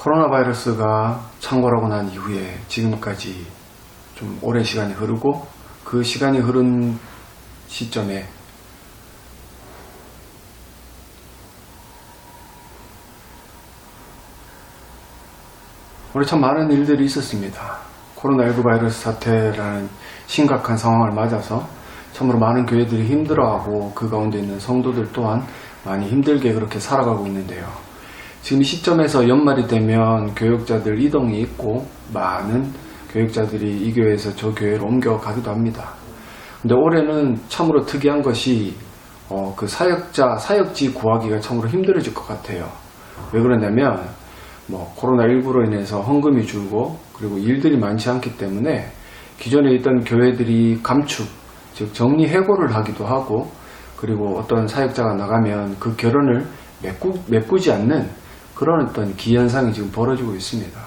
코로나 바이러스가 창궐하고 난 이후에 지금까지 좀 오랜 시간이 흐르고, 그 시간이 흐른 시점에 우리 참 많은 일들이 있었습니다. 코로나19 바이러스 사태라는 심각한 상황을 맞아서 참으로 많은 교회들이 힘들어하고, 그 가운데 있는 성도들 또한 많이 힘들게 그렇게 살아가고 있는데요. 지금 이 시점에서 연말이 되면 교역자들 이동이 있고, 많은 교역자들이 이 교회에서 저 교회로 옮겨가기도 합니다. 근데 올해는 참으로 특이한 것이 그 사역지 구하기가 참으로 힘들어질 것 같아요. 왜 그러냐면 코로나19로 인해서 헌금이 줄고, 그리고 일들이 많지 않기 때문에 기존에 있던 교회들이 감축, 즉 정리해고를 하기도 하고, 그리고 어떤 사역자가 나가면 그 결혼을 메꾸지 않는 그런 어떤 기현상이 지금 벌어지고 있습니다.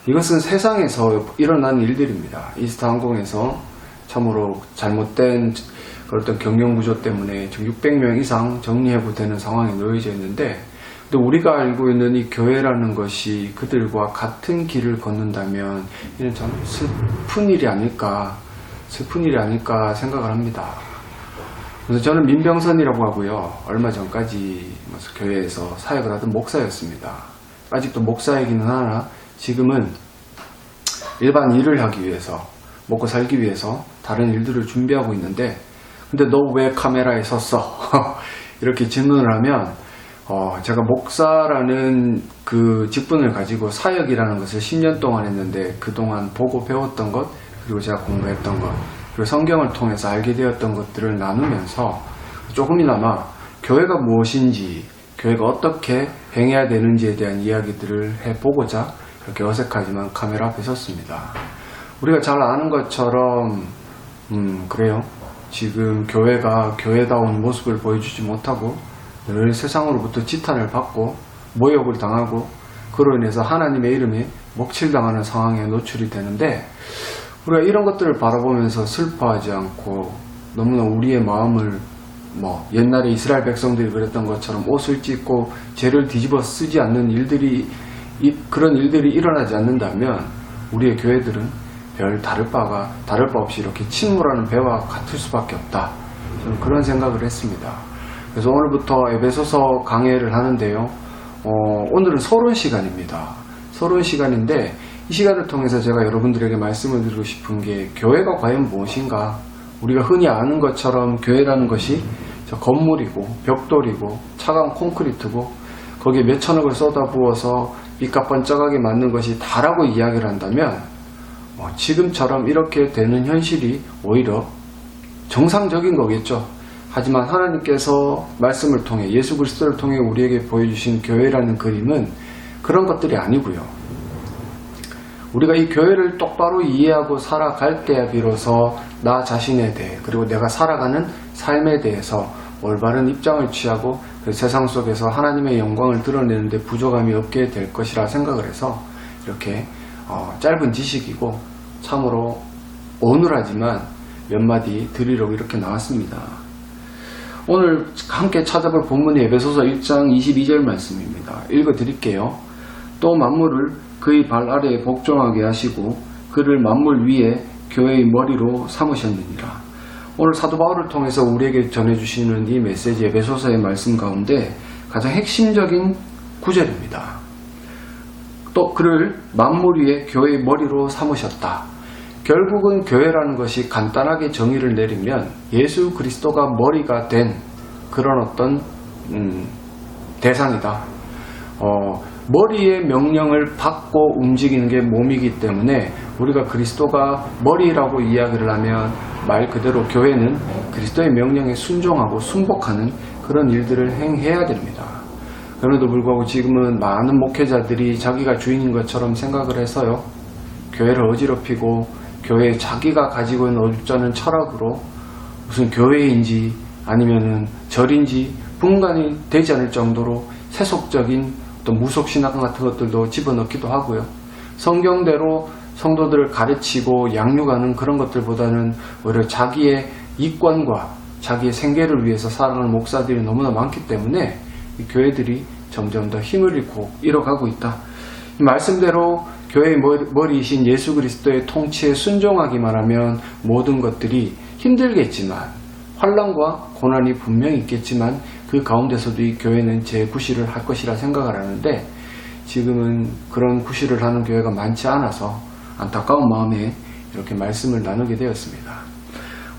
이것은 세상에서 일어난 일들입니다. 이스타항공에서 참으로 잘못된 어떤 경영구조 때문에 지금 600명 이상 정리해고되는 상황에 놓여져 있는데, 근데 우리가 알고 있는 이 교회라는 것이 그들과 같은 길을 걷는다면 이는 참 슬픈 일이 아닐까 생각을 합니다. 그래서 저는 민병선이라고 하고요, 얼마 전까지 교회에서 사역을 하던 목사였습니다. 아직도 목사이기는 하나 지금은 일반 일을 하기 위해서, 먹고 살기 위해서 다른 일들을 준비하고 있는데, 근데 너 왜 카메라에 섰어? 이렇게 질문을 하면 제가 목사라는 그 직분을 가지고 사역이라는 것을 10년 동안 했는데, 그동안 보고 배웠던 것, 그리고 제가 공부했던 것, 그리고 성경을 통해서 알게 되었던 것들을 나누면서 조금이나마 교회가 무엇인지, 교회가 어떻게 행해야 되는지에 대한 이야기들을 해보고자 이렇게 어색하지만 카메라 앞에 섰습니다. 우리가 잘 아는 것처럼 그래요. 지금 교회가 교회다운 모습을 보여주지 못하고 늘 세상으로부터 지탄을 받고 모욕을 당하고, 그로 인해서 하나님의 이름에 먹칠당하는 상황에 노출이 되는데, 우리가 이런 것들을 바라보면서 슬퍼하지 않고 너무나 우리의 마음을 옛날에 이스라엘 백성들이 그랬던 것처럼 옷을 찢고 죄를 뒤집어 쓰지 않는 일들이, 그런 일들이 일어나지 않는다면 우리의 교회들은 별 다를 바 없이 이렇게 침몰하는 배와 같을 수밖에 없다. 저는 그런 생각을 했습니다. 그래서 오늘부터 에베소서 강해를 하는데요. 오늘은 서론 시간입니다. 서론 시간인데, 이 시간을 통해서 제가 여러분들에게 말씀을 드리고 싶은 게, 교회가 과연 무엇인가? 우리가 흔히 아는 것처럼 교회라는 것이 저 건물이고 벽돌이고 차가운 콘크리트고, 거기에 몇천억을 쏟아부어서 빛과 번쩍하게 만든 것이 다라고 이야기를 한다면, 지금처럼 이렇게 되는 현실이 오히려 정상적인 거겠죠. 하지만 하나님께서 말씀을 통해, 예수 그리스도를 통해 우리에게 보여주신 교회라는 그림은 그런 것들이 아니고요. 우리가 이 교회를 똑바로 이해하고 살아갈 때야 비로소 나 자신에 대해, 그리고 내가 살아가는 삶에 대해서 올바른 입장을 취하고 그 세상 속에서 하나님의 영광을 드러내는데 부족함이 없게 될 것이라 생각을 해서 이렇게 짧은 지식이고 참으로 어눌하지만 몇 마디 드리려고 이렇게 나왔습니다. 오늘 함께 찾아볼 본문이 에베소서 1장 22절 말씀입니다. 읽어드릴게요. 또 만물을 그의 발 아래에 복종하게 하시고 그를 만물 위에 교회의 머리로 삼으셨느니라. 오늘 사도 바울을 통해서 우리에게 전해주시는 이 메시지, 에베소서의 말씀 가운데 가장 핵심적인 구절입니다. 또 그를 만물 위에 교회의 머리로 삼으셨다. 결국은 교회라는 것이 간단하게 정의를 내리면 예수 그리스도가 머리가 된 그런 어떤 대상이다. 머리의 명령을 받고 움직이는 게 몸이기 때문에 우리가 그리스도가 머리라고 이야기를 하면 말 그대로 교회는 그리스도의 명령에 순종하고 순복하는 그런 일들을 행해야 됩니다. 그럼에도 불구하고 지금은 많은 목회자들이 자기가 주인인 것처럼 생각을 해서요, 교회를 어지럽히고 교회에 자기가 가지고 있는 어줍잖은 철학으로 무슨 교회인지 아니면은 절인지 분간이 되지 않을 정도로 세속적인 또 무속신앙 같은 것들도 집어넣기도 하고요. 성경대로 성도들을 가르치고 양육하는 그런 것들보다는 오히려 자기의 이권과 자기의 생계를 위해서 살아가는 목사들이 너무나 많기 때문에 이 교회들이 점점 더 힘을 잃고 잃어가고 있다. 말씀대로 교회의 머리이신 예수 그리스도의 통치에 순종하기만 하면 모든 것들이 힘들겠지만, 환난과 고난이 분명히 있겠지만 그 가운데서도 이 교회는 재구실을 할 것이라 생각을 하는데, 지금은 그런 구실을 하는 교회가 많지 않아서 안타까운 마음에 이렇게 말씀을 나누게 되었습니다.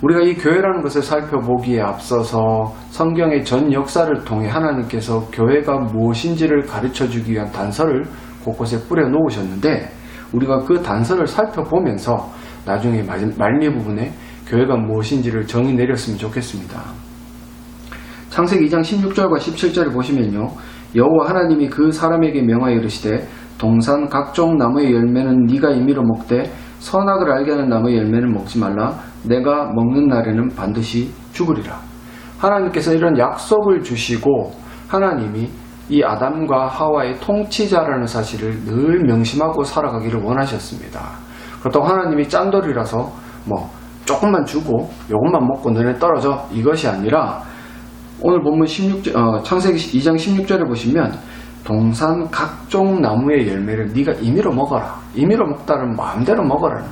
우리가 이 교회라는 것을 살펴보기에 앞서서 성경의 전 역사를 통해 하나님께서 교회가 무엇인지를 가르쳐주기 위한 단서를 곳곳에 뿌려 놓으셨는데, 우리가 그 단서를 살펴보면서 나중에 말미 부분에 교회가 무엇인지를 정의 내렸으면 좋겠습니다. 창세기 2장 16절과 17절을 보시면요, 여호와 하나님이 그 사람에게 명하여 이르시되 동산 각종 나무의 열매는 네가 임의로 먹되 선악을 알게 하는 나무의 열매는 먹지 말라. 내가 먹는 날에는 반드시 죽으리라. 하나님께서 이런 약속을 주시고 하나님이 이 아담과 하와의 통치자라는 사실을 늘 명심하고 살아가기를 원하셨습니다. 그렇다고 하나님이 짠돌이라서 조금만 주고 요것만 먹고 너네 떨어져, 이것이 아니라 오늘 본문 창세기 2장 16절에 보시면 동산 각종 나무의 열매를 네가 임의로 먹어라. 임의로 먹다는 마음대로 먹어라는,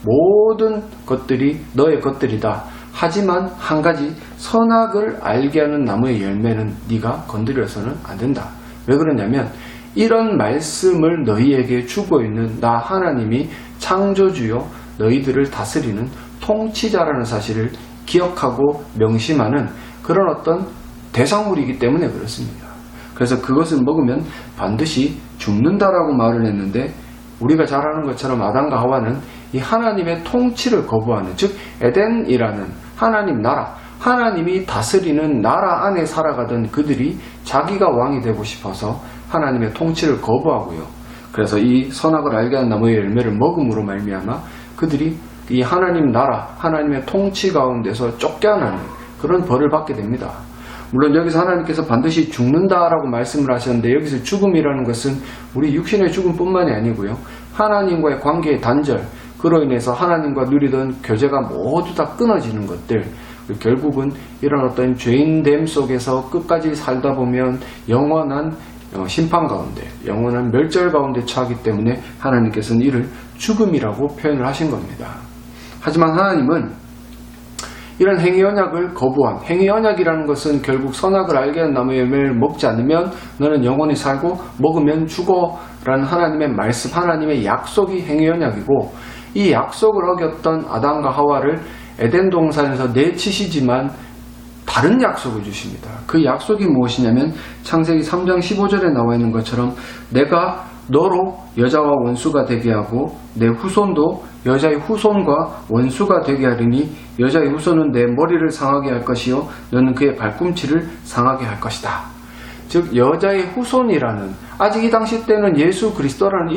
모든 것들이 너의 것들이다. 하지만 한 가지, 선악을 알게 하는 나무의 열매는 네가 건드려서는 안 된다. 왜 그러냐면 이런 말씀을 너희에게 주고 있는 나 하나님이 창조주요 너희들을 다스리는 통치자라는 사실을 기억하고 명심하는 그런 어떤 대상물이기 때문에 그렇습니다. 그래서 그것을 먹으면 반드시 죽는다라고 말을 했는데, 우리가 잘 아는 것처럼 아담과 하와는 이 하나님의 통치를 거부하는, 즉 에덴이라는 하나님 나라, 하나님이 다스리는 나라 안에 살아가던 그들이 자기가 왕이 되고 싶어서 하나님의 통치를 거부하고요. 그래서 이 선악을 알게 하는 나무의 열매를 먹음으로 말미암아 그들이 이 하나님 나라, 하나님의 통치 가운데서 쫓겨나는 그런 벌을 받게 됩니다. 물론 여기서 하나님께서 반드시 죽는다라고 말씀을 하셨는데, 여기서 죽음이라는 것은 우리 육신의 죽음뿐만이 아니고요, 하나님과의 관계의 단절, 그로 인해서 하나님과 누리던 교제가 모두 다 끊어지는 것들, 결국은 이런 어떤 죄인됨 속에서 끝까지 살다 보면 영원한 심판 가운데, 영원한 멸절 가운데 처하기 때문에 하나님께서는 이를 죽음이라고 표현을 하신 겁니다. 하지만 하나님은 이런 행위 언약을 거부한, 행위 언약이라는 것은 결국 선악을 알게 하는 나무의 열매를 먹지 않으면 너는 영원히 살고 먹으면 죽어 라는 하나님의 말씀, 하나님의 약속이 행위 언약이고, 이 약속을 어겼던 아담과 하와를 에덴 동산에서 내치시지만 다른 약속을 주십니다. 그 약속이 무엇이냐면 창세기 3장 15절에 나와 있는 것처럼 내가 너로 여자와 원수가 되게 하고 내 후손도 여자의 후손과 원수가 되게 하리니 여자의 후손은 내 머리를 상하게 할 것이요 너는 그의 발꿈치를 상하게 할 것이다. 즉 여자의 후손이라는, 아직 이 당시 때는 예수 그리스도라는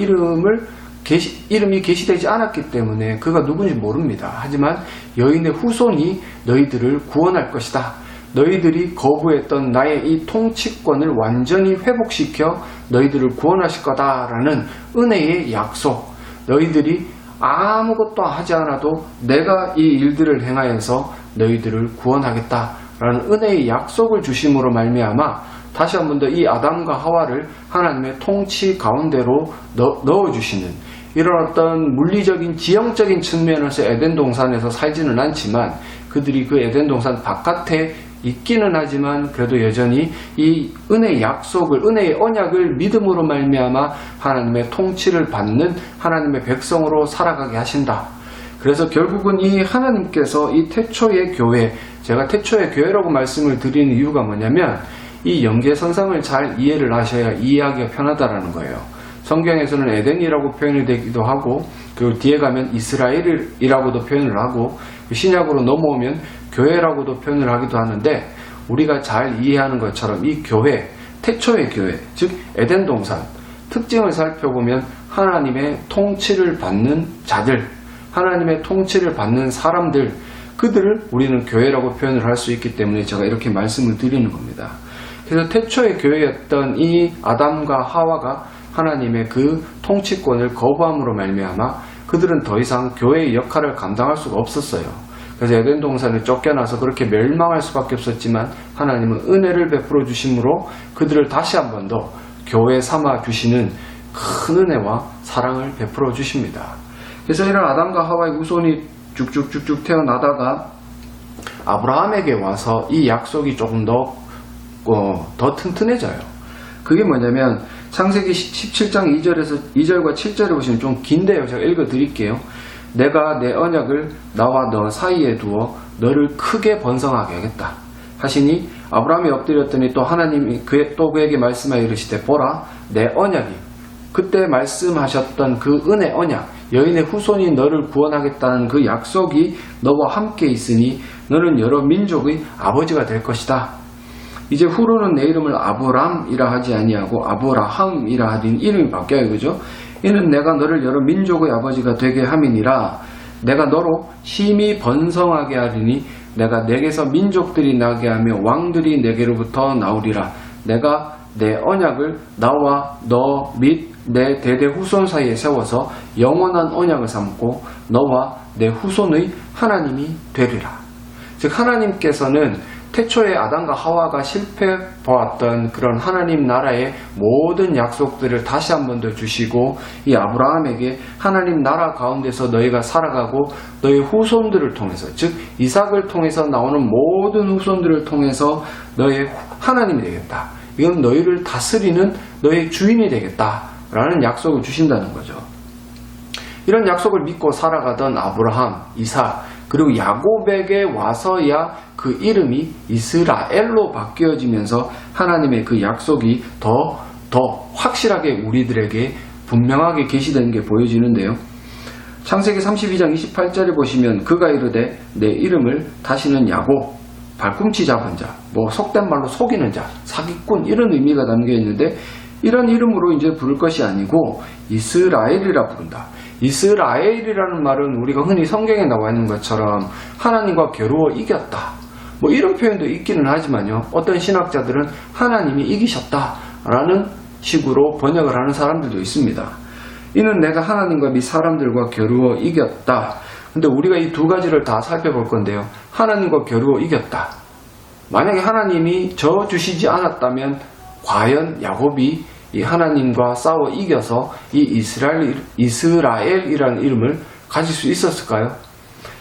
이름이 계시되지 않았기 때문에 그가 누군지 모릅니다. 하지만 여인의 후손이 너희들을 구원할 것이다. 너희들이 거부했던 나의 이 통치권을 완전히 회복시켜 너희들을 구원하실 거다라는 은혜의 약속, 너희들이 아무것도 하지 않아도 내가 이 일들을 행하여서 너희들을 구원하겠다라는 은혜의 약속을 주심으로 말미암아 다시 한 번 더 이 아담과 하와를 하나님의 통치 가운데로 넣어주시는, 이런 어떤 물리적인 지형적인 측면에서 에덴 동산에서 살지는 않지만 그들이 그 에덴 동산 바깥에 있기는 하지만 그래도 여전히 이 은혜의 약속을, 은혜의 언약을 믿음으로 말미암아 하나님의 통치를 받는 하나님의 백성으로 살아가게 하신다. 그래서 결국은 이 하나님께서 이 태초의 교회, 제가 태초의 교회라고 말씀을 드리는 이유가 뭐냐면 이 연계선상을 잘 이해를 하셔야 이해하기가 편하다라는 거예요. 성경에서는 에덴이라고 표현이 되기도 하고, 그리고 뒤에 가면 이스라엘이라고도 표현을 하고, 신약으로 넘어오면 교회라고도 표현을 하기도 하는데, 우리가 잘 이해하는 것처럼 이 교회, 태초의 교회, 즉 에덴 동산 특징을 살펴보면 하나님의 통치를 받는 자들, 하나님의 통치를 받는 사람들, 그들을 우리는 교회라고 표현을 할 수 있기 때문에 제가 이렇게 말씀을 드리는 겁니다. 그래서 태초의 교회였던 이 아담과 하와가 하나님의 그 통치권을 거부함으로 말미암아 그들은 더 이상 교회의 역할을 감당할 수가 없었어요. 그래서 에덴 동산을 쫓겨나서 그렇게 멸망할 수밖에 없었지만 하나님은 은혜를 베풀어 주심으로 그들을 다시 한 번 더 교회 삼아 주시는 큰 은혜와 사랑을 베풀어 주십니다. 그래서 이런 아담과 하와의 후손이 쭉쭉쭉쭉 태어나다가 아브라함에게 와서 이 약속이 조금 더 튼튼해져요. 그게 뭐냐면 창세기 17장 2절과 7절에 보시면 좀 긴데요. 제가 읽어 드릴게요. 내가 내 언약을 나와 너 사이에 두어 너를 크게 번성하게 하겠다 하시니 아브라함이 엎드렸더니 또 하나님이 그에게 말씀하여 이르시되 보라 내 언약이 그때 말씀하셨던 그 은혜 언약 여인의 후손이 너를 구원하겠다는 그 약속이 너와 함께 있으니 너는 여러 민족의 아버지가 될 것이다. 이제 후로는 내 이름을 아브람이라 하지 아니하고 아브라함이라 하니 이름이 바뀌어요. 그죠? 이는 내가 너를 여러 민족의 아버지가 되게 함이니라. 내가 너로 심히 번성하게 하리니 내가 내게서 민족들이 나게 하며 왕들이 내게로부터 나오리라. 내가 내 언약을 나와 너 및 내 대대 후손 사이에 세워서 영원한 언약을 삼고 너와 내 후손의 하나님이 되리라. 즉 하나님께서는 태초에 아담과 하와가 실패해보았던 그런 하나님 나라의 모든 약속들을 다시 한 번 더 주시고 이 아브라함에게 하나님 나라 가운데서 너희가 살아가고 너희 후손들을 통해서 즉 이삭을 통해서 나오는 모든 후손들을 통해서 너의 하나님이 되겠다. 이건 너희를 다스리는 너의 주인이 되겠다 라는 약속을 주신다는 거죠. 이런 약속을 믿고 살아가던 아브라함, 이삭 그리고 야곱에게 와서야 그 이름이 이스라엘로 바뀌어지면서 하나님의 그 약속이 더 확실하게 우리들에게 분명하게 계시되는 게 보여지는데요. 창세기 32장 28절에 보시면 그가 이르되 내 이름을 다시는 야곱, 발꿈치 잡은 자, 속된 말로 속이는 자, 사기꾼 이런 의미가 담겨 있는데 이런 이름으로 이제 부를 것이 아니고 이스라엘이라 부른다. 이스라엘이라는 말은 우리가 흔히 성경에 나와 있는 것처럼 하나님과 겨루어 이겼다. 이런 표현도 있기는 하지만요. 어떤 신학자들은 하나님이 이기셨다라는 식으로 번역을 하는 사람들도 있습니다. 이는 내가 하나님과 및 사람들과 겨루어 이겼다. 근데 우리가 이 두 가지를 다 살펴볼 건데요. 하나님과 겨루어 이겼다. 만약에 하나님이 저 주시지 않았다면 과연 야곱이 이 하나님과 싸워 이겨서 이 이스라엘이라는 이름을 가질 수 있었을까요?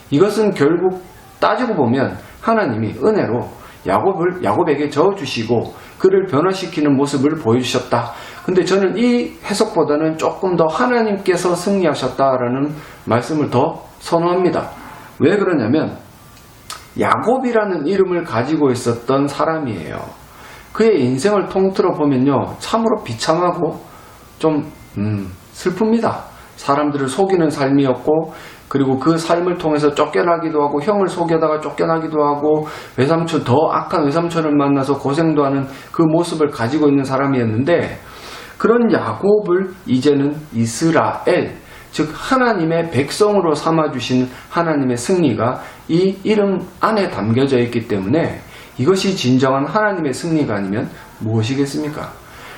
이것은 결국 따지고 보면 하나님이 은혜로 야곱에게 저어주시고 그를 변화시키는 모습을 보여주셨다. 근데 저는 이 해석보다는 조금 더 하나님께서 승리하셨다라는 말씀을 더 선호합니다. 왜 그러냐면 야곱이라는 이름을 가지고 있었던 사람이에요. 그의 인생을 통틀어 보면요 참으로 비참하고 좀 슬픕니다. 사람들을 속이는 삶이었고 그리고 그 삶을 통해서 쫓겨나기도 하고 형을 속여다가 쫓겨나기도 하고 외삼촌 더 악한 외삼촌을 만나서 고생도 하는 그 모습을 가지고 있는 사람이었는데 그런 야곱을 이제는 이스라엘 즉 하나님의 백성으로 삼아주신 하나님의 승리가 이 이름 안에 담겨져 있기 때문에 이것이 진정한 하나님의 승리가 아니면 무엇이겠습니까?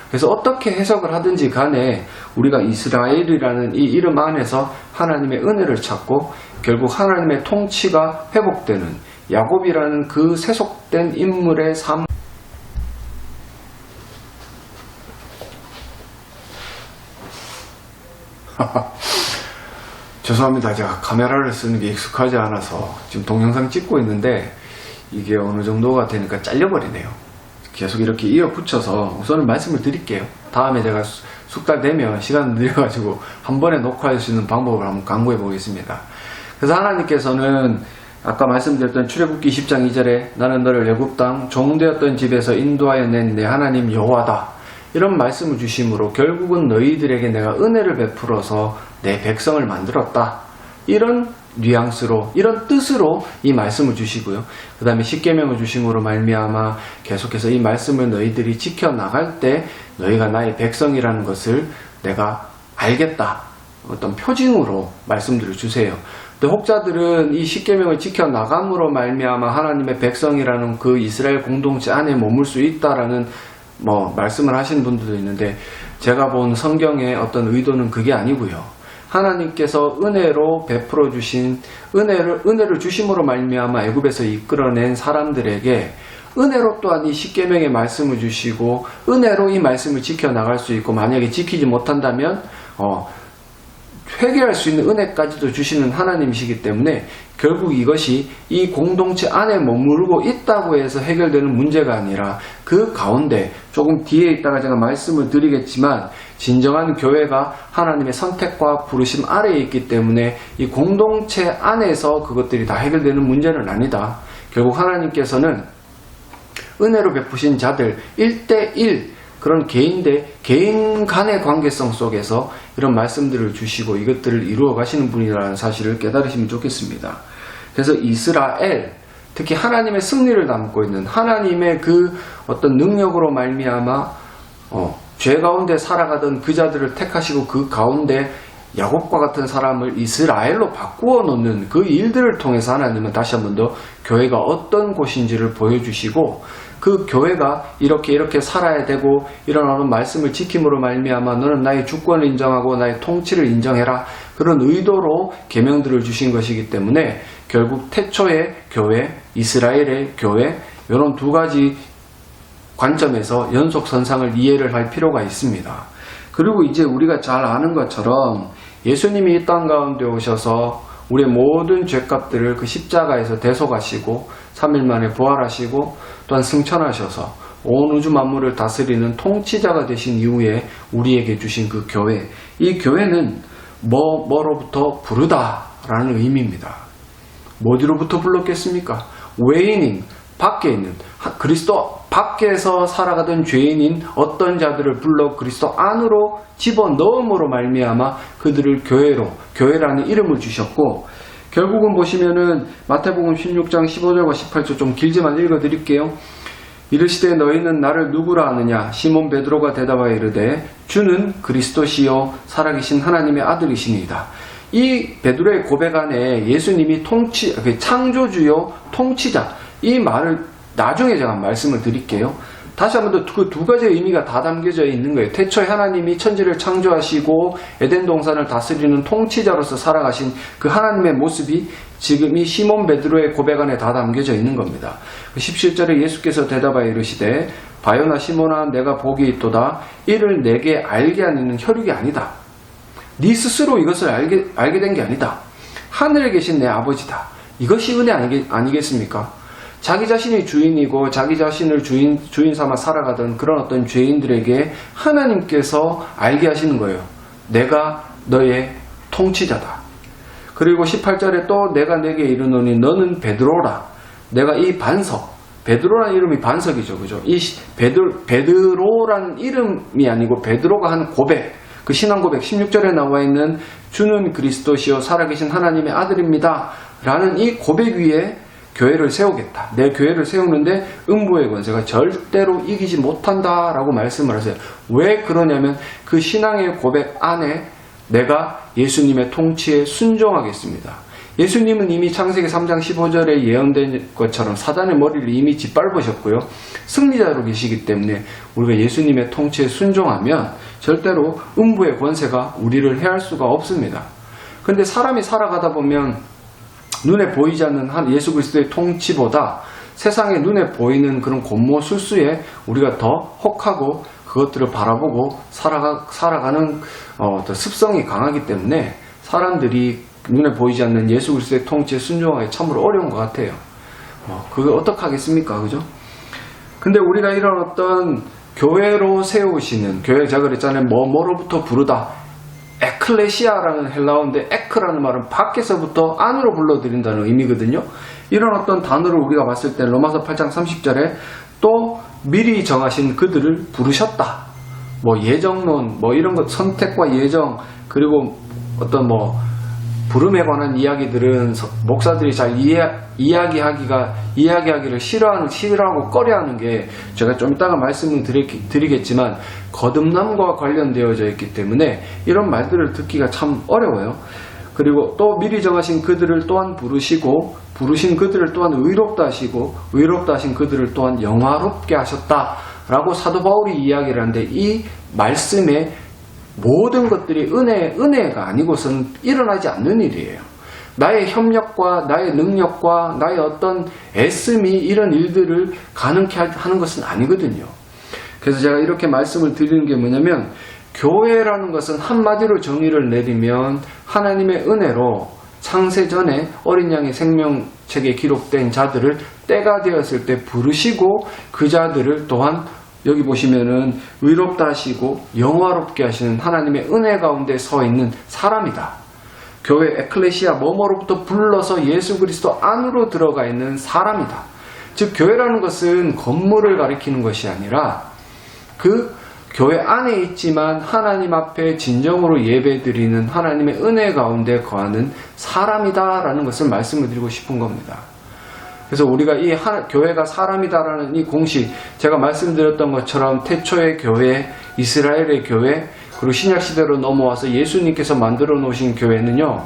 그래서 어떻게 해석을 하든지 간에 우리가 이스라엘이라는 이 이름 안에서 하나님의 은혜를 찾고 결국 하나님의 통치가 회복되는 야곱이라는 그 세속된 인물의 삶 죄송합니다. 제가 카메라를 쓰는 게 익숙하지 않아서 지금 동영상 찍고 있는데 이게 어느 정도가 되니까 잘려버리네요. 계속 이렇게 이어붙여서 우선은 말씀을 드릴게요. 다음에 제가 숙달 되면 시간 늘려가지고 한 번에 녹화할 수 있는 방법을 한번 강구해 보겠습니다. 그래서 하나님께서는 아까 말씀드렸던 출애굽기 10장 2절에 나는 너를 애굽 땅 종되었던 집에서 인도하여 낸 내 하나님 여호와다 이런 말씀을 주심으로 결국은 너희들에게 내가 은혜를 베풀어서 내 백성을 만들었다. 이런 뉘앙스로 이런 뜻으로 이 말씀을 주시고요. 그 다음에 십계명을 주심으로 말미암아 계속해서 이 말씀을 너희들이 지켜나갈 때 너희가 나의 백성이라는 것을 내가 알겠다. 어떤 표징으로 말씀들을 주세요. 근데 혹자들은 이 십계명을 지켜나감으로 말미암아 하나님의 백성이라는 그 이스라엘 공동체 안에 머물 수 있다라는 말씀을 하시는 분들도 있는데 제가 본 성경의 어떤 의도는 그게 아니고요. 하나님께서 은혜로 베풀어 주신 은혜를 주심으로 말미암아 애굽에서 이끌어낸 사람들에게 은혜로 또한 이 십계명의 말씀을 주시고 은혜로 이 말씀을 지켜나갈 수 있고, 만약에 지키지 못한다면 회개할 수 있는 은혜까지도 주시는 하나님이시기 때문에 결국 이것이 이 공동체 안에 머무르고 있다고 해서 해결되는 문제가 아니라 그 가운데, 조금 뒤에 있다가 제가 말씀을 드리겠지만, 진정한 교회가 하나님의 선택과 부르심 아래에 있기 때문에 이 공동체 안에서 그것들이 다 해결되는 문제는 아니다. 결국 하나님께서는 은혜로 베푸신 자들 1대1 그런 개인 간의 관계성 속에서 이런 말씀들을 주시고 이것들을 이루어 가시는 분이라는 사실을 깨달으시면 좋겠습니다. 그래서 이스라엘, 특히 하나님의 승리를 담고 있는 하나님의 그 어떤 능력으로 말미암아 죄 가운데 살아가던 그 자들을 택하시고 그 가운데 야곱과 같은 사람을 이스라엘로 바꾸어 놓는 그 일들을 통해서 하나님은 다시 한 번 더 교회가 어떤 곳인지를 보여주시고, 그 교회가 이렇게 살아야 되고 일어나는 말씀을 지킴으로 말미암아 너는 나의 주권을 인정하고 나의 통치를 인정해라, 그런 의도로 계명들을 주신 것이기 때문에 결국 태초의 교회, 이스라엘의 교회, 이런 두 가지 관점에서 연속선상을 이해를 할 필요가 있습니다. 그리고 이제 우리가 잘 아는 것처럼 예수님이 이 땅 가운데 오셔서 우리의 모든 죄값들을 그 십자가에서 대속하시고 3일 만에 부활하시고 또한 승천하셔서 온 우주 만물을 다스리는 통치자가 되신 이후에 우리에게 주신 그 교회, 이 교회는 뭐로부터 부르다라는 의미입니다. 어디로부터 불렀겠습니까? 외인인, 밖에 있는, 그리스도 밖에서 살아가던 죄인인 어떤 자들을 불러 그리스도 안으로 집어넣음으로 말미암아 그들을 교회라는 이름을 주셨고, 결국은 보시면은 마태복음 16장 15절과 18절 좀 길지만 읽어드릴게요. 이르시되 너희는 나를 누구라 하느냐? 시몬 베드로가 대답하여 이르되 주는 그리스도시요 살아계신 하나님의 아들이시니이다. 이 베드로의 고백 안에 예수님이 창조주요 통치자, 이 말을 나중에 제가 말씀을 드릴게요. 다시 한 번 더 그 두 가지의 의미가 다 담겨져 있는 거예요. 태초에 하나님이 천지를 창조하시고 에덴 동산을 다스리는 통치자로서 살아가신 그 하나님의 모습이 지금 이 시몬 베드로의 고백 안에 다 담겨져 있는 겁니다. 17절에 예수께서 대답하여 이르시되 바요나 시몬아 내가 복이 있도다. 이를 내게 알게 하는 혈육이 아니다. 네 스스로 이것을 알게 된 게 아니다. 하늘에 계신 내 아버지다. 이것이 은혜 아니겠습니까? 자기 자신이 주인이고 자기 자신을 주인 삼아 살아가던 그런 어떤 죄인들에게 하나님께서 알게 하시는 거예요. 내가 너의 통치자다. 그리고 18절에 또 내가 내게 이르노니 너는 베드로라. 내가 이 반석, 베드로라는 이름이 반석이죠. 그죠? 이 베드로라는 이름이 아니고 베드로가 한 고백, 그 신앙 고백 16절에 나와 있는 주는 그리스도시요 살아계신 하나님의 아들입니다 라는 이 고백 위에 교회를 세우겠다. 내 교회를 세우는데 음부의 권세가 절대로 이기지 못한다 라고 말씀을 하세요. 왜 그러냐면 그 신앙의 고백 안에 내가 예수님의 통치에 순종하겠습니다. 예수님은 이미 창세기 3장 15절에 예언된 것처럼 사단의 머리를 이미 짓밟으셨고요. 승리자로 계시기 때문에 우리가 예수님의 통치에 순종하면 절대로 음부의 권세가 우리를 해할 수가 없습니다. 그런데 사람이 살아가다 보면 눈에 보이지 않는 한 예수 그리스도의 통치보다 세상에 눈에 보이는 그런 곤모술수에 우리가 더 혹하고 그것들을 바라보고 살아가는 어떤 습성이 강하기 때문에 사람들이 눈에 보이지 않는 예수 그리스도의 통치에 순종하기 참으로 어려운 것 같아요. 그거 어떡하겠습니까? 그죠? 근데 우리가 이런 어떤 교회로 세우시는, 교회 제가 그랬잖아요. 뭐로부터 부르다. 에클레시아라는 헬라어인데 에크라는 말은 밖에서부터 안으로 불러들인다는 의미거든요. 이런 어떤 단어를 우리가 봤을 때 로마서 8장 30절에 또 미리 정하신 그들을 부르셨다. 예정론, 이런 것, 선택과 예정, 그리고 어떤 부름에 관한 이야기들은 목사들이 잘 이야기하기를 싫어하고 꺼려하는 게 제가 좀 이따가 말씀을 드리겠지만 거듭남과 관련되어져 있기 때문에 이런 말들을 듣기가 참 어려워요. 그리고 또 미리 정하신 그들을 또한 부르시고 부르신 그들을 또한 의롭다 하시고 의롭다 하신 그들을 또한 영화롭게 하셨다라고 사도 바울이 이야기를 하는데, 이 말씀에 모든 것들이 은혜가 아니고서는 일어나지 않는 일이에요. 나의 협력과 나의 능력과 나의 어떤 애씀이 이런 일들을 가능케 하는 것은 아니거든요. 그래서 제가 이렇게 말씀을 드리는 게 뭐냐면, 교회라는 것은 한마디로 정의를 내리면 하나님의 은혜로 창세 전에 어린 양의 생명책에 기록된 자들을 때가 되었을 때 부르시고, 그 자들을 또한 여기 보시면은 의롭다 하시고 영화롭게 하시는 하나님의 은혜 가운데 서 있는 사람이다. 교회 에클레시아 뭐뭐로부터 불러서 예수 그리스도 안으로 들어가 있는 사람이다. 즉 교회라는 것은 건물을 가리키는 것이 아니라 그 교회 안에 있지만 하나님 앞에 진정으로 예배드리는 하나님의 은혜 가운데 거하는 사람이다라는 것을 말씀을 드리고 싶은 겁니다. 그래서 우리가 이 교회가 사람이다라는 이 공식, 제가 말씀드렸던 것처럼 태초의 교회, 이스라엘의 교회, 그리고 신약시대로 넘어와서 예수님께서 만들어 놓으신 교회는요,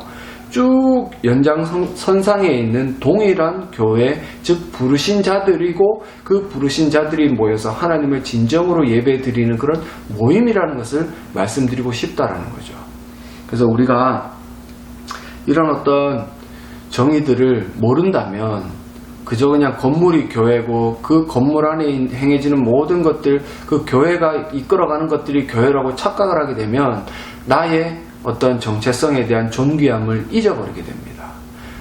쭉 연장선상에 있는 동일한 교회, 즉 부르신 자들이고, 그 부르신 자들이 모여서 하나님을 진정으로 예배드리는 그런 모임이라는 것을 말씀드리고 싶다라는 거죠. 그래서 우리가 이런 어떤 정의들을 모른다면 그저 그냥 건물이 교회고 그 건물 안에 행해지는 모든 것들, 그 교회가 이끌어가는 것들이 교회라고 착각을 하게 되면 나의 어떤 정체성에 대한 존귀함을 잊어버리게 됩니다.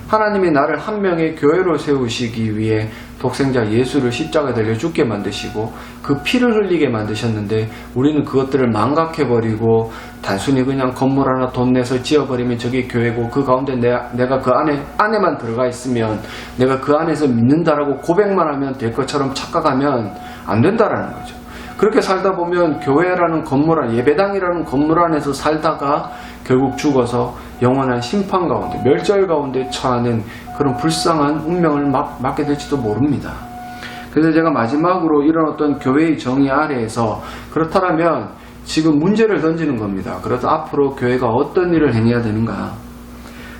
하나님이 나를 한 명의 교회로 세우시기 위해 독생자 예수를 십자가에 달려 죽게 만드시고 그 피를 흘리게 만드셨는데, 우리는 그것들을 망각해버리고 단순히 그냥 건물 하나 돈 내서 지어버리면 저게 교회고, 그 가운데 내가 그 안에만 들어가 있으면, 내가 그 안에서 믿는다라고 고백만 하면 될 것처럼 착각하면 안 된다라는 거죠. 그렇게 살다 보면 교회라는 건물 안, 예배당이라는 건물 안에서 살다가 결국 죽어서 영원한 심판 가운데, 멸절 가운데 처하는 그런 불쌍한 운명을 맞게 될지도 모릅니다. 그래서 제가 마지막으로 이런 어떤 교회의 정의 아래에서, 그렇다면 지금 문제를 던지는 겁니다. 그래서 앞으로 교회가 어떤 일을 행해야 되는가.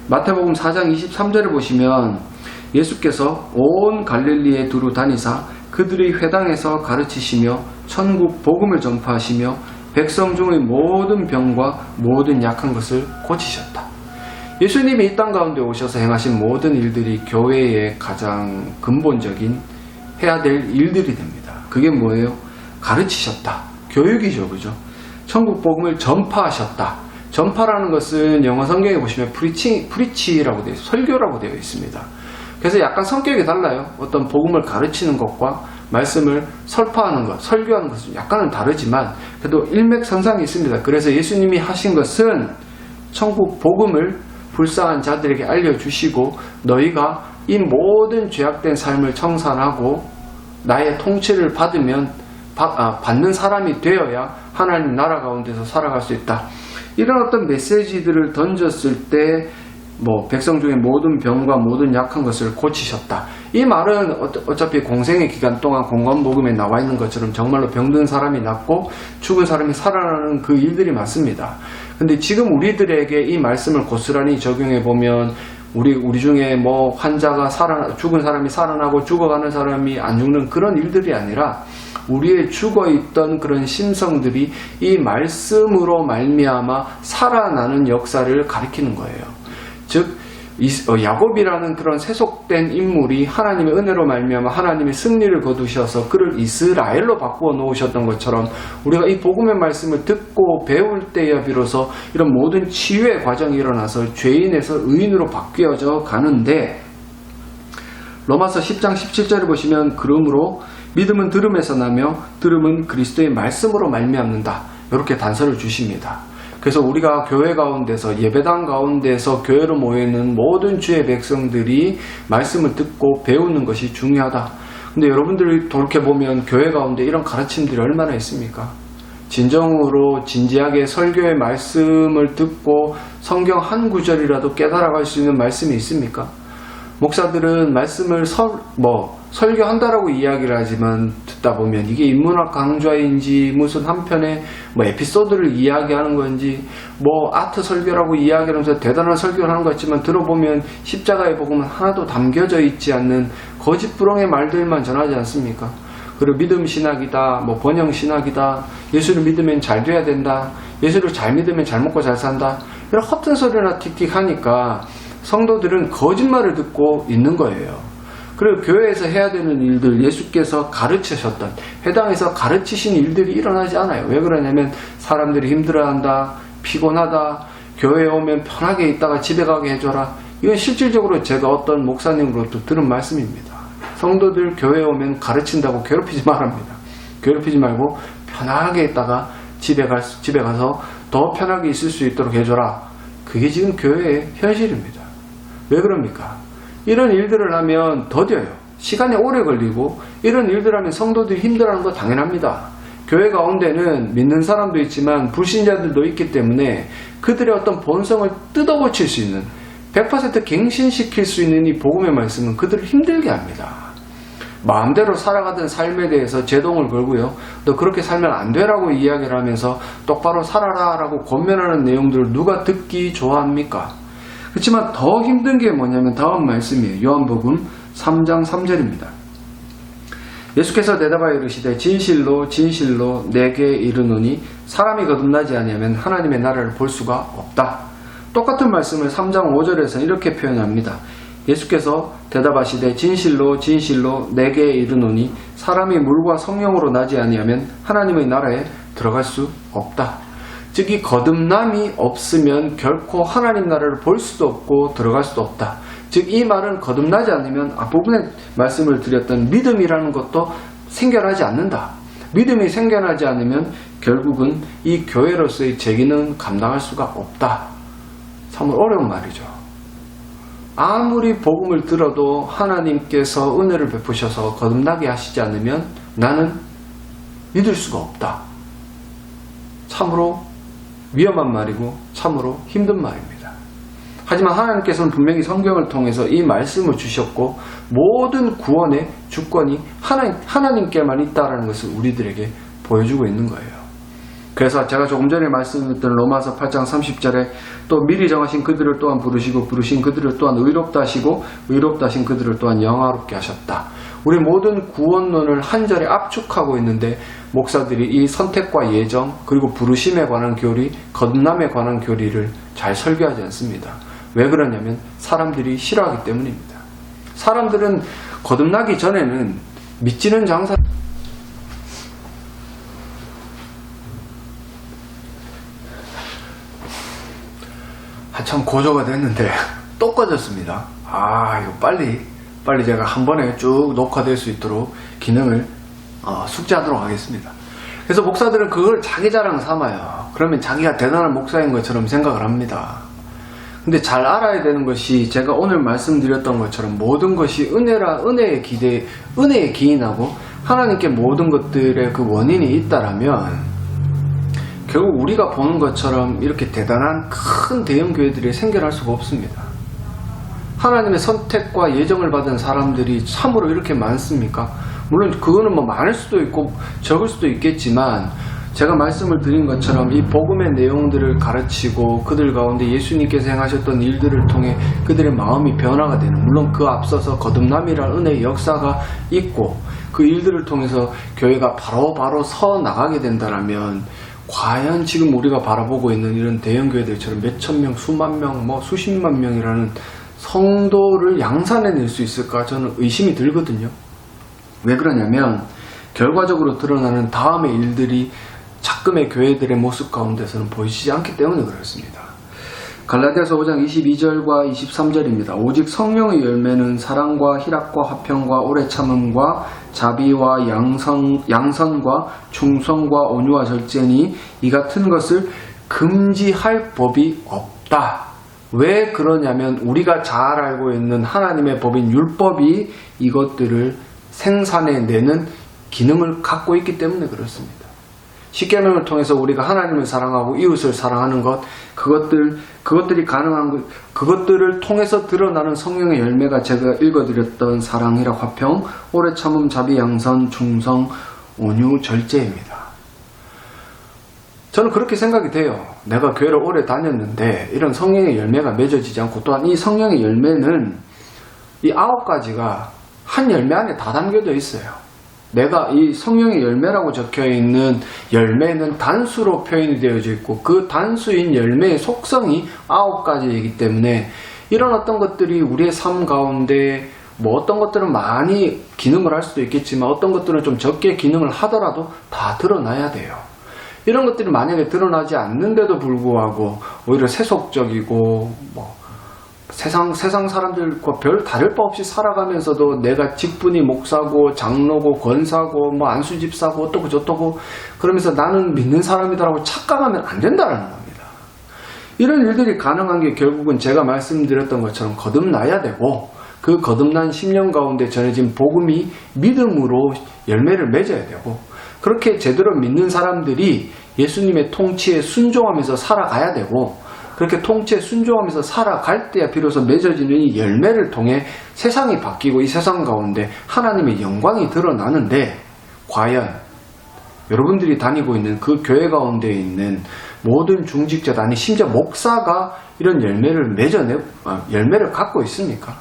마태복음 4장 23절을 보시면 예수께서 온 갈릴리에 두루 다니사 그들의 회당에서 가르치시며 천국 복음을 전파하시며 백성 중의 모든 병과 모든 약한 것을 고치셨다. 예수님이 이 땅 가운데 오셔서 행하신 모든 일들이 교회의 가장 근본적인 해야 될 일들이 됩니다. 그게 뭐예요? 가르치셨다. 교육이죠. 그죠? 천국 복음을 전파하셨다. 전파라는 것은 영어 성경에 보시면 프리치라고 되어 있습니다. 설교라고 되어 있습니다. 그래서 약간 성격이 달라요. 어떤 복음을 가르치는 것과 말씀을 설파하는 것, 설교하는 것은 약간은 다르지만 그래도 일맥상통이 있습니다. 그래서 예수님이 하신 것은 천국 복음을 불쌍한 자들에게 알려주시고, 너희가 이 모든 죄악된 삶을 청산하고 나의 통치를 받는 사람이 되어야 하나님 나라 가운데서 살아갈 수 있다. 이런 어떤 메시지들을 던졌을 때 백성 중에 모든 병과 모든 약한 것을 고치셨다. 이 말은 어차피 공생의 기간 동안 공관복음에 나와 있는 것처럼 정말로 병든 사람이 낫고 죽은 사람이 살아나는 그 일들이 맞습니다. 근데 지금 우리들에게 이 말씀을 고스란히 적용해 보면 우리 중에 환자가 죽은 사람이 살아나고 죽어가는 사람이 안 죽는 그런 일들이 아니라 우리의 죽어있던 그런 심성들이 이 말씀으로 말미암아 살아나는 역사를 가리키는 거예요. 즉 야곱이라는 그런 세속된 인물이 하나님의 은혜로 말미암아 하나님의 승리를 거두셔서 그를 이스라엘로 바꾸어 놓으셨던 것처럼, 우리가 이 복음의 말씀을 듣고 배울 때야 비로소 이런 모든 치유의 과정이 일어나서 죄인에서 의인으로 바뀌어져 가는데, 로마서 10장 17절을 보시면 그러므로 믿음은 들음에서 나며 들음은 그리스도의 말씀으로 말미암는다, 이렇게 단서를 주십니다. 그래서 우리가 교회 가운데서, 예배당 가운데서 교회로 모이는 모든 주의 백성들이 말씀을 듣고 배우는 것이 중요하다. 근데 여러분들이 돌이켜보면 교회 가운데 이런 가르침들이 얼마나 있습니까? 진정으로 진지하게 설교의 말씀을 듣고 성경 한 구절이라도 깨달아갈 수 있는 말씀이 있습니까? 목사들은 말씀을 설교한다라고 이야기를 하지만 듣다 보면 이게 인문학 강좌인지 무슨 한편의 에피소드를 이야기하는 건지 아트 설교라고 이야기하면서 대단한 설교를 하는 것 같지만 들어보면 십자가의 복음은 하나도 담겨져 있지 않는 거짓부렁의 말들만 전하지 않습니까? 그리고 믿음 신학이다, 번영 신학이다, 예수를 믿으면 잘 돼야 된다, 예수를 잘 믿으면 잘 먹고 잘 산다, 이런 허튼 소리나 틱틱 하니까 성도들은 거짓말을 듣고 있는 거예요. 그리고 교회에서 해야 되는 일들, 예수께서 가르치셨던, 회당에서 가르치신 일들이 일어나지 않아요. 왜 그러냐면 사람들이 힘들어한다, 피곤하다, 교회에 오면 편하게 있다가 집에 가게 해줘라. 이건 실질적으로 제가 어떤 목사님으로부터 들은 말씀입니다. 성도들 교회에 오면 가르친다고 괴롭히지 말랍니다. 괴롭히지 말고 편하게 있다가 집에 가서 더 편하게 있을 수 있도록 해줘라. 그게 지금 교회의 현실입니다. 왜 그럽니까? 이런 일들을 하면 더뎌요. 시간이 오래 걸리고 이런 일들 하면 성도들이 힘들어하는 거 당연합니다. 교회 가운데는 믿는 사람도 있지만 불신자들도 있기 때문에 그들의 어떤 본성을 뜯어고칠 수 있는 100% 갱신시킬 수 있는 이 복음의 말씀은 그들을 힘들게 합니다. 마음대로 살아가던 삶에 대해서 제동을 걸고요. 너 그렇게 살면 안 되라고 이야기를 하면서 똑바로 살아라 라고 권면하는 내용들을 누가 듣기 좋아합니까? 그렇지만 더 힘든 게 뭐냐면 다음 말씀이에요. 요한복음 3장 3절입니다. 예수께서 대답하여 이르시되 진실로 진실로 내게 이르노니 사람이 거듭나지 아니하면 하나님의 나라를 볼 수가 없다. 똑같은 말씀을 3장 5절에서 이렇게 표현합니다. 예수께서 대답하시되 진실로 진실로 내게 이르노니 사람이 물과 성령으로 나지 아니하면 하나님의 나라에 들어갈 수 없다. 즉 이 거듭남이 없으면 결코 하나님 나라를 볼 수도 없고 들어갈 수도 없다. 즉 이 말은 거듭나지 않으면 앞부분에 말씀을 드렸던 믿음이라는 것도 생겨나지 않는다. 믿음이 생겨나지 않으면 결국은 이 교회로서의 제 기능은 감당할 수가 없다. 참 어려운 말이죠. 아무리 복음을 들어도 하나님께서 은혜를 베푸셔서 거듭나게 하시지 않으면 나는 믿을 수가 없다. 참으로 위험한 말이고 참으로 힘든 말입니다. 하지만 하나님께서는 분명히 성경을 통해서 이 말씀을 주셨고 모든 구원의 주권이 하나님께만 있다는 것을 우리들에게 보여주고 있는 거예요. 그래서 제가 조금 전에 말씀드렸던 로마서 8장 30절에 또 미리 정하신 그들을 또한 부르시고 부르신 그들을 또한 의롭다 하시고 의롭다 하신 그들을 또한 영화롭게 하셨다. 우리 모든 구원론을 한 절에 압축하고 있는데 목사들이 이 선택과 예정 그리고 부르심에 관한 교리, 거듭남에 관한 교리를 잘 설교하지 않습니다. 왜 그러냐면 사람들이 싫어하기 때문입니다. 사람들은 거듭나기 전에는 믿지는 장사 참 고조가 됐는데 또 꺼졌습니다. 이거 빨리 제가 한 번에 쭉 녹화될 수 있도록 기능을 숙지하도록 하겠습니다. 그래서 목사들은 그걸 자기 자랑 삼아요. 그러면 자기가 대단한 목사인 것처럼 생각을 합니다. 근데 잘 알아야 되는 것이 제가 오늘 말씀드렸던 것처럼 모든 것이 은혜에 기인하고 하나님께 모든 것들의 그 원인이 있다라면 결국 우리가 보는 것처럼 이렇게 대단한 큰 대형 교회들이 생겨날 수가 없습니다. 하나님의 선택과 예정을 받은 사람들이 참으로 이렇게 많습니까? 물론 그거는 많을 수도 있고 적을 수도 있겠지만 제가 말씀을 드린 것처럼 이 복음의 내용들을 가르치고 그들 가운데 예수님께서 행하셨던 일들을 통해 그들의 마음이 변화가 되는, 물론 그 앞서서 거듭남이라는 은혜의 역사가 있고 그 일들을 통해서 교회가 바로 서 나가게 된다면 과연 지금 우리가 바라보고 있는 이런 대형 교회들처럼 몇천 명, 수만 명, 수십만 명이라는 성도를 양산해낼 수 있을까? 저는 의심이 들거든요. 왜 그러냐면 결과적으로 드러나는 다음의 일들이 작금의 교회들의 모습 가운데서는 보이지 않기 때문에 그렇습니다. 갈라디아서 5장 22절과 23절입니다. 오직 성령의 열매는 사랑과 희락과 화평과 오래 참음과 자비와 양선과 충성과 온유와 절제니 이 같은 것을 금지할 법이 없다. 왜 그러냐면 우리가 잘 알고 있는 하나님의 법인 율법이 이것들을 생산해내는 기능을 갖고 있기 때문에 그렇습니다. 십계명을 통해서 우리가 하나님을 사랑하고 이웃을 사랑하는 것, 그것들이 가능한 것, 그것들을 통해서 드러나는 성령의 열매가 제가 읽어드렸던 사랑이라 화평, 오래 참음, 자비, 양선, 충성, 온유, 절제입니다. 저는 그렇게 생각이 돼요. 내가 교회를 오래 다녔는데 이런 성령의 열매가 맺어지지 않고, 또한 이 성령의 열매는 이 9가지가 한 열매 안에 다 담겨져 있어요. 내가 이 성령의 열매라고 적혀있는 열매는 단수로 표현이 되어져 있고 그 단수인 열매의 속성이 9가지이기 때문에 이런 어떤 것들이 우리의 삶 가운데 뭐 어떤 것들은 많이 기능을 할 수도 있겠지만 어떤 것들은 좀 적게 기능을 하더라도 다 드러나야 돼요. 이런 것들이 만약에 드러나지 않는데도 불구하고 오히려 세속적이고 뭐 세상 사람들과 별 다를 바 없이 살아가면서도 내가 직분이 목사고 장로고 권사고 뭐 안수집사고 어떠고 저떠고 그러면서 나는 믿는 사람이다라고 착각하면 안 된다는 겁니다. 이런 일들이 가능한 게 결국은 제가 말씀드렸던 것처럼 거듭나야 되고 그 거듭난 10년 가운데 전해진 복음이 믿음으로 열매를 맺어야 되고 그렇게 제대로 믿는 사람들이 예수님의 통치에 순종하면서 살아가야 되고 그렇게 통치에 순종하면서 살아갈 때야 비로소 맺어지는 이 열매를 통해 세상이 바뀌고 이 세상 가운데 하나님의 영광이 드러나는데 과연 여러분들이 다니고 있는 그 교회 가운데 있는 모든 중직자들 아니 심지어 목사가 이런 열매를 갖고 있습니까?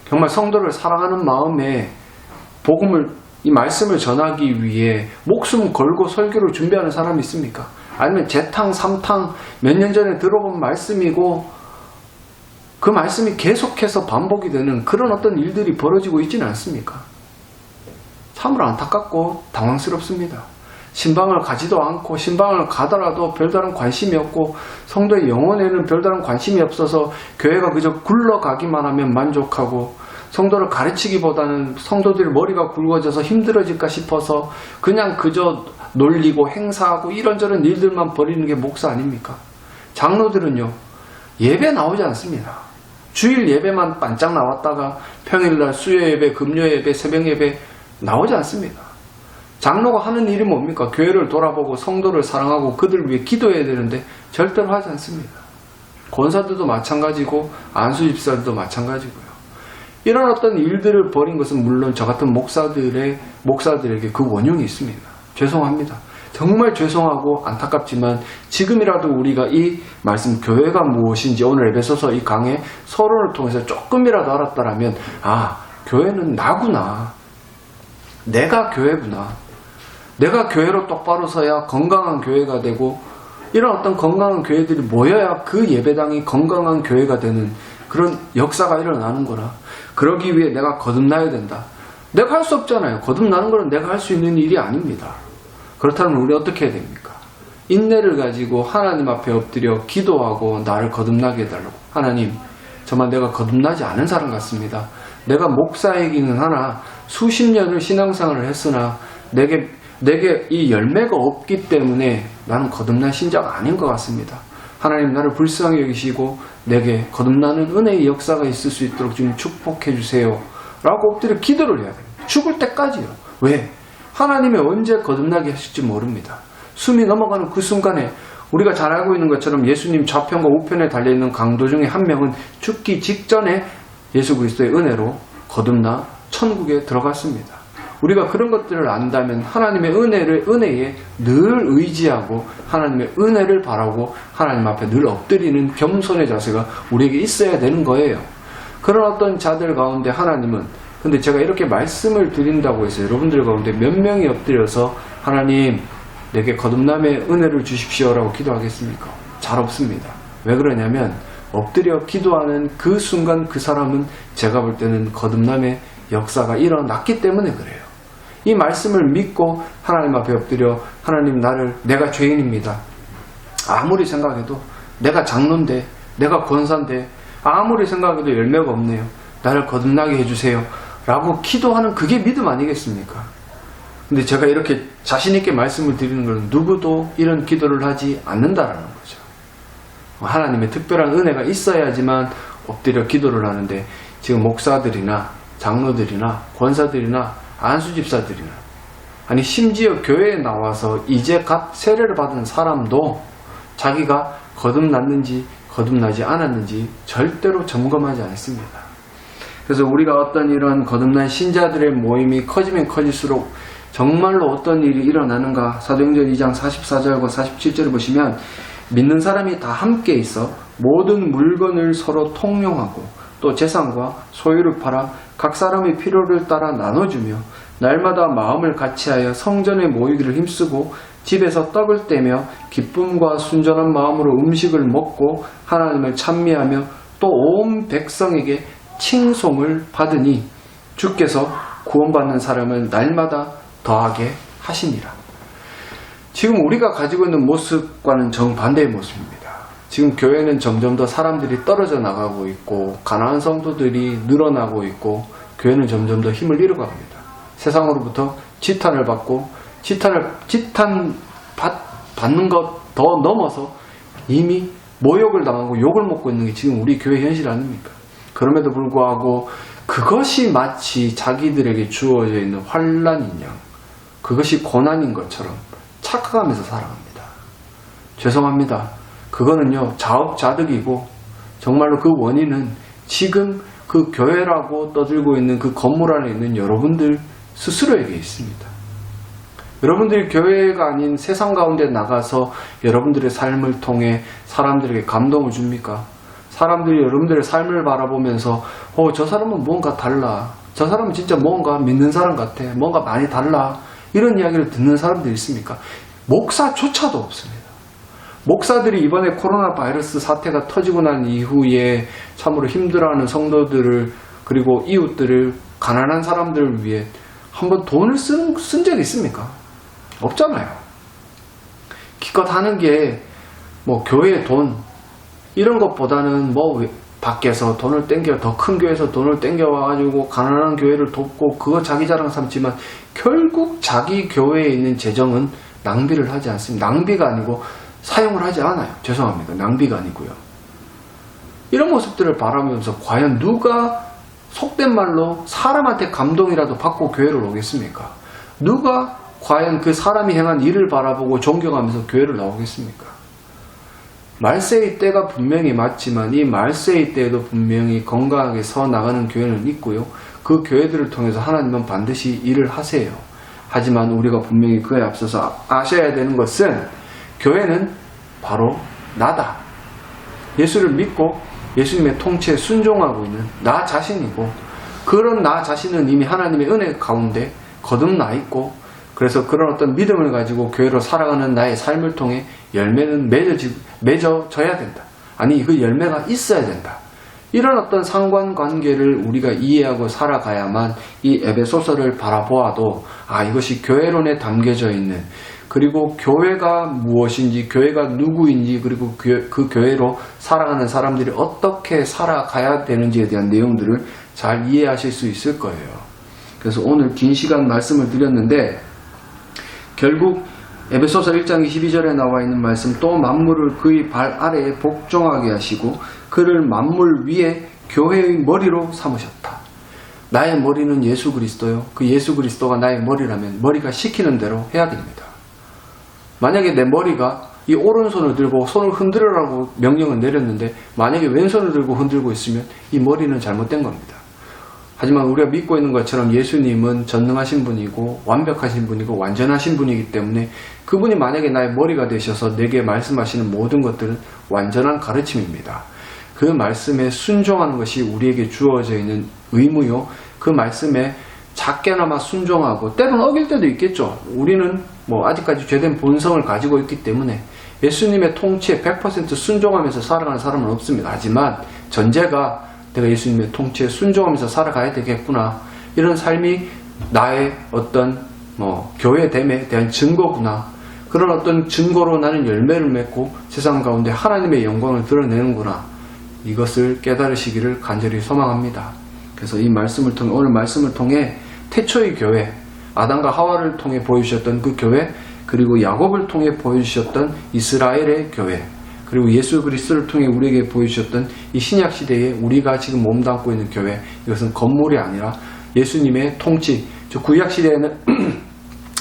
정말 성도를 사랑하는 마음에 복음을 이 말씀을 전하기 위해 목숨 걸고 설교를 준비하는 사람이 있습니까? 아니면 재탕, 삼탕 몇 년 전에 들어본 말씀이고 그 말씀이 계속해서 반복이 되는 그런 어떤 일들이 벌어지고 있지는 않습니까? 참으로 안타깝고 당황스럽습니다. 신방을 가지도 않고 신방을 가더라도 별다른 관심이 없고 성도의 영혼에는 별다른 관심이 없어서 교회가 그저 굴러가기만 하면 만족하고 성도를 가르치기보다는 성도들 머리가 굵어져서 힘들어질까 싶어서 그냥 그저 놀리고 행사하고 이런저런 일들만 벌이는 게 목사 아닙니까? 장로들은요 예배 나오지 않습니다. 주일 예배만 반짝 나왔다가 평일날 수요 예배, 금요 예배, 새벽 예배 나오지 않습니다. 장로가 하는 일이 뭡니까? 교회를 돌아보고 성도를 사랑하고 그들을 위해 기도해야 되는데 절대로 하지 않습니다. 권사들도 마찬가지고 안수집사들도 마찬가지고요. 이런 어떤 일들을 벌인 것은 물론 저 같은 목사들에게 그 원흉이 있습니다. 죄송합니다. 정말 죄송하고 안타깝지만 지금이라도 우리가 이 말씀 교회가 무엇인지 오늘 에베소서 이 강의 서론을 통해서 조금이라도 알았다라면 교회는 나구나. 내가 교회구나. 내가 교회로 똑바로 서야 건강한 교회가 되고 이런 어떤 건강한 교회들이 모여야 그 예배당이 건강한 교회가 되는 그런 역사가 일어나는 거라. 그러기 위해 내가 거듭나야 된다. 내가 할 수 없잖아요. 거듭나는 것은 내가 할 수 있는 일이 아닙니다. 그렇다면 우리 어떻게 해야 됩니까? 인내를 가지고 하나님 앞에 엎드려 기도하고 나를 거듭나게 해달라고. 하나님, 정말 내가 거듭나지 않은 사람 같습니다. 내가 목사이기는 하나 수십 년을 신앙생활을 했으나 내게 이 열매가 없기 때문에 나는 거듭난 신자가 아닌 것 같습니다. 하나님 나를 불쌍히 여기시고 내게 거듭나는 은혜의 역사가 있을 수 있도록 좀 축복해 주세요 라고 엎드려 기도를 해야 됩니다. 죽을 때까지요. 왜? 하나님이 언제 거듭나게 하실지 모릅니다. 숨이 넘어가는 그 순간에 우리가 잘 알고 있는 것처럼 예수님 좌편과 우편에 달려있는 강도 중에 한 명은 죽기 직전에 예수 그리스도의 은혜로 거듭나 천국에 들어갔습니다. 우리가 그런 것들을 안다면 하나님의 은혜에 늘 의지하고 하나님의 은혜를 바라고 하나님 앞에 늘 엎드리는 겸손의 자세가 우리에게 있어야 되는 거예요. 그런 어떤 자들 가운데 하나님은 근데 제가 이렇게 말씀을 드린다고 해서 여러분들 가운데 몇 명이 엎드려서 하나님 내게 거듭남의 은혜를 주십시오라고 기도하겠습니까? 잘 없습니다. 왜 그러냐면 엎드려 기도하는 그 순간 그 사람은 제가 볼 때는 거듭남의 역사가 일어났기 때문에 그래요. 이 말씀을 믿고 하나님 앞에 엎드려 하나님 내가 죄인입니다. 아무리 생각해도 내가 장로인데 내가 권사인데 아무리 생각해도 열매가 없네요. 나를 거듭나게 해주세요 라고 기도하는 그게 믿음 아니겠습니까? 근데 제가 이렇게 자신 있게 말씀을 드리는 건 누구도 이런 기도를 하지 않는다라는 거죠. 하나님의 특별한 은혜가 있어야지만 엎드려 기도를 하는데 지금 목사들이나 장로들이나 권사들이나 안수집사들이나 아니 심지어 교회에 나와서 이제 갓 세례를 받은 사람도 자기가 거듭났는지 거듭나지 않았는지 절대로 점검하지 않습니다. 그래서 우리가 어떤 이런 거듭난 신자들의 모임이 커지면 커질수록 정말로 어떤 일이 일어나는가. 사도행전 2장 44절과 47절을 보시면 믿는 사람이 다 함께 있어 모든 물건을 서로 통용하고 또 재산과 소유를 팔아 각 사람의 필요를 따라 나눠주며 날마다 마음을 같이하여 성전에 모이기를 힘쓰고 집에서 떡을 떼며 기쁨과 순전한 마음으로 음식을 먹고 하나님을 찬미하며 또 온 백성에게 칭송을 받으니 주께서 구원받는 사람을 날마다 더하게 하시니라. 지금 우리가 가지고 있는 모습과는 정반대의 모습입니다. 지금 교회는 점점 더 사람들이 떨어져 나가고 있고 가난한 성도들이 늘어나고 있고 교회는 점점 더 힘을 잃어갑니다. 세상으로부터 지탄을 받고 지탄 받는 것 더 넘어서 이미 모욕을 당하고 욕을 먹고 있는 게 지금 우리 교회 현실 아닙니까? 그럼에도 불구하고 그것이 마치 자기들에게 주어져 있는 환난인 양, 그것이 고난인 것처럼 착각하면서 살아갑니다. 죄송합니다. 그거는요 자업자득이고 정말로 그 원인은 지금 그 교회라고 떠들고 있는 그 건물 안에 있는 여러분들 스스로에게 있습니다. 여러분들이 교회가 아닌 세상 가운데 나가서 여러분들의 삶을 통해 사람들에게 감동을 줍니까? 사람들이 여러분들의 삶을 바라보면서 저 사람은 뭔가 달라, 저 사람은 진짜 뭔가 믿는 사람 같아, 뭔가 많이 달라, 이런 이야기를 듣는 사람들이 있습니까? 목사조차도 없습니다. 목사들이 이번에 코로나 바이러스 사태가 터지고 난 이후에 참으로 힘들어하는 성도들을 그리고 이웃들을, 가난한 사람들을 위해 한번 돈을 쓴 적이 있습니까? 없잖아요. 기껏 하는 게 뭐 교회 돈 이런 것보다는 뭐 밖에서 돈을 땡겨, 더 큰 교회에서 돈을 땡겨 와가지고 가난한 교회를 돕고 그거 자기 자랑 삼지만 결국 자기 교회에 있는 재정은 낭비를 하지 않습니다. 낭비가 아니고 사용을 하지 않아요. 죄송합니다. 낭비가 아니고요. 이런 모습들을 바라보면서 과연 누가 속된 말로 사람한테 감동이라도 받고 교회를 오겠습니까? 누가 과연 그 사람이 행한 일을 바라보고 존경하면서 교회를 나오겠습니까? 말세의 때가 분명히 맞지만 이 말세의 때에도 분명히 건강하게 서 나가는 교회는 있고요. 그 교회들을 통해서 하나님은 반드시 일을 하세요. 하지만 우리가 분명히 그에 앞서서 아셔야 되는 것은 교회는 바로 나다. 예수를 믿고 예수님의 통치에 순종하고 있는 나 자신이고, 그런 나 자신은 이미 하나님의 은혜 가운데 거듭나 있고, 그래서 그런 어떤 믿음을 가지고 교회로 살아가는 나의 삶을 통해 열매는 맺어져야 된다. 아니, 그 열매가 있어야 된다. 이런 어떤 상관관계를 우리가 이해하고 살아가야만 이 에베소서를 바라보아도 이것이 교회론에 담겨져 있는, 그리고 교회가 무엇인지, 교회가 누구인지, 그리고 그 교회로 살아가는 사람들이 어떻게 살아가야 되는지에 대한 내용들을 잘 이해하실 수 있을 거예요. 그래서 오늘 긴 시간 말씀을 드렸는데, 결국 에베소서 1장 22절에 나와 있는 말씀, 또 만물을 그의 발 아래에 복종하게 하시고 그를 만물 위에 교회의 머리로 삼으셨다. 나의 머리는 예수 그리스도요. 그 예수 그리스도가 나의 머리라면 머리가 시키는 대로 해야 됩니다. 만약에 내 머리가 이 오른손을 들고 손을 흔들으라고 명령을 내렸는데 만약에 왼손을 들고 흔들고 있으면 이 머리는 잘못된 겁니다. 하지만 우리가 믿고 있는 것처럼 예수님은 전능하신 분이고 완벽하신 분이고 완전하신 분이기 때문에 그분이 만약에 나의 머리가 되셔서 내게 말씀하시는 모든 것들은 완전한 가르침입니다. 그 말씀에 순종하는 것이 우리에게 주어져 있는 의무요, 그 말씀에 작게나마 순종하고 때로는 어길 때도 있겠죠. 우리는 아직까지 죄된 본성을 가지고 있기 때문에 예수님의 통치에 100% 순종하면서 살아가는 사람은 없습니다. 하지만 전제가 내가 예수님의 통치에 순종하면서 살아가야 되겠구나, 이런 삶이 나의 어떤 교회됨에 대한 증거구나, 그런 어떤 증거로 나는 열매를 맺고 세상 가운데 하나님의 영광을 드러내는구나, 이것을 깨달으시기를 간절히 소망합니다. 그래서 이 말씀을 통해, 오늘 말씀을 통해 태초의 교회, 아담과 하와를 통해 보여주셨던 그 교회, 그리고 야곱을 통해 보여주셨던 이스라엘의 교회, 그리고 예수 그리스도를 통해 우리에게 보여주셨던 이 신약시대에 우리가 지금 몸담고 있는 교회, 이것은 건물이 아니라 예수님의 통치, 구약시대에는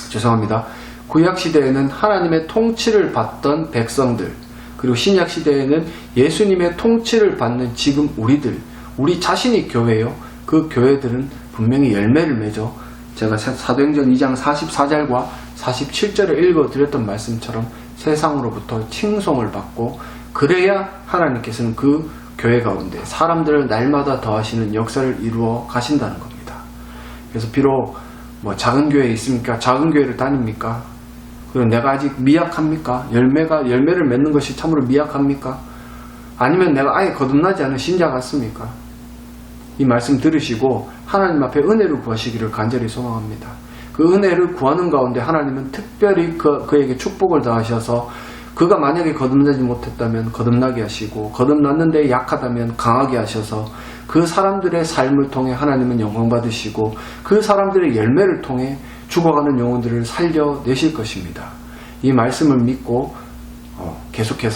죄송합니다. 구약시대에는 하나님의 통치를 받던 백성들, 그리고 신약시대에는 예수님의 통치를 받는 지금 우리 자신이 교회요. 그 교회들은 분명히 열매를 맺어 제가 사도행전 2장 44절과 47절에 읽어드렸던 말씀처럼 세상으로부터 칭송을 받고, 그래야 하나님께서는 그 교회 가운데 사람들을 날마다 더하시는 역사를 이루어 가신다는 겁니다. 그래서 비록 작은 교회에 있습니까? 작은 교회를 다닙니까? 그리고 내가 아직 미약합니까? 열매를 맺는 것이 참으로 미약합니까? 아니면 내가 아예 거듭나지 않은 신자 같습니까? 이 말씀 들으시고 하나님 앞에 은혜를 구하시기를 간절히 소망합니다. 그 은혜를 구하는 가운데 하나님은 특별히 그에게 축복을 더하셔서 그가 만약에 거듭나지 못했다면 거듭나게 하시고 거듭났는데 약하다면 강하게 하셔서 그 사람들의 삶을 통해 하나님은 영광 받으시고 그 사람들의 열매를 통해 죽어가는 영혼들을 살려내실 것입니다. 이 말씀을 믿고 계속해서